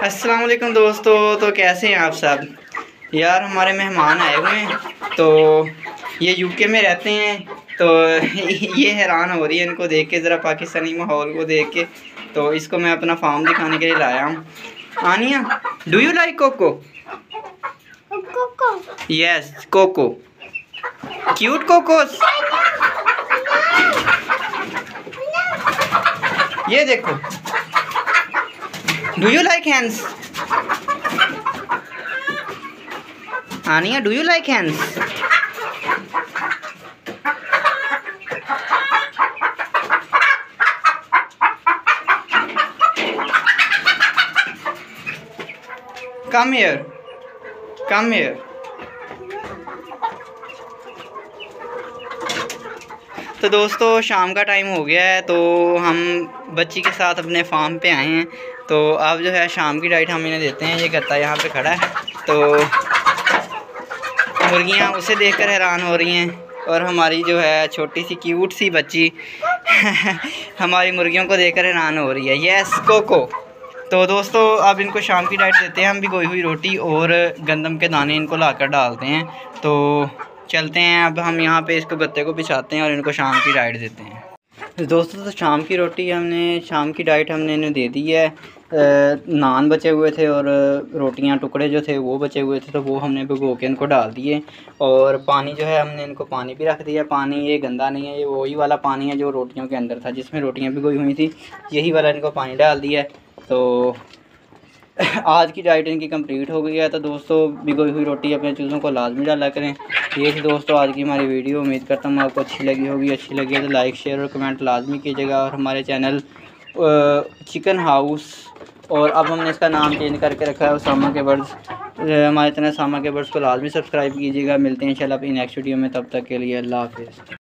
अस्सलाम वालेकुम दोस्तों। तो कैसे हैं आप सब? यार हमारे मेहमान आए हुए हैं, तो ये यूके में रहते हैं। तो ये हैरान हो रही है इनको देख के, ज़रा पाकिस्तानी माहौल को देख के। तो इसको मैं अपना फार्म दिखाने के लिए लाया हूँ। Aniya, do you like Coco? Yes, Coco, cute cocos. ये देखो, do you like hands? Aniya, do you like hands? Come here, come here. तो दोस्तों शाम का टाइम हो गया है, तो हम बच्ची के साथ अपने फार्म पे आए हैं। तो अब जो है शाम की डाइट हम इन्हें देते हैं। ये गत्ता यहाँ पे खड़ा है, तो मुर्गियाँ उसे देखकर हैरान हो रही हैं, और हमारी जो है छोटी सी क्यूट सी बच्ची हमारी मुर्गियों को देखकर हैरान हो रही है। Yes Coco. तो दोस्तों अब इनको शाम की डाइट देते हैं। हम भिगोई हुई रोटी और गंदम के दाने इनको लाकर डालते हैं। तो चलते हैं, अब हम यहाँ पे इसको गत्ते को बिछाते हैं और इनको शाम की डाइट देते हैं। तो दोस्तों तो शाम की डाइट हमने इन्हें दे दी है। नान बचे हुए थे और रोटियां टुकड़े जो थे वो बचे हुए थे, तो वो हमने भिगो के इनको डाल दिए। और पानी जो है हमने इनको पानी भी रख दिया। पानी ये गंदा नहीं है, ये वही वाला पानी है जो रोटियों के अंदर था, जिसमें रोटियां भिगोई हुई थी, यही वाला इनको पानी डाल दिया है। तो आज की डाइट इनकी कंप्लीट हो गई है। तो दोस्तों भिगोई हुई रोटी अपने चूज़ों को लाजमी डाला करें। ये थी दोस्तों आज की हमारी वीडियो। उम्मीद करता हूँ आपको अच्छी लगी होगी। अच्छी लगी है तो लाइक शेयर और कमेंट लाजमी कीजिएगा। और हमारे चैनल चिकन हाउस, और अब हमने इसका नाम चेंज करके रखा है उसामा के बर्ड्स, हमारे चैनल उसामा के बर्ड्स को लाजमी सब्सक्राइब कीजिएगा। मिलते हैं इंशाल्लाह अपनी नेक्स्ट वीडियो में, तब तक के लिए अल्लाह हाफ़िज़।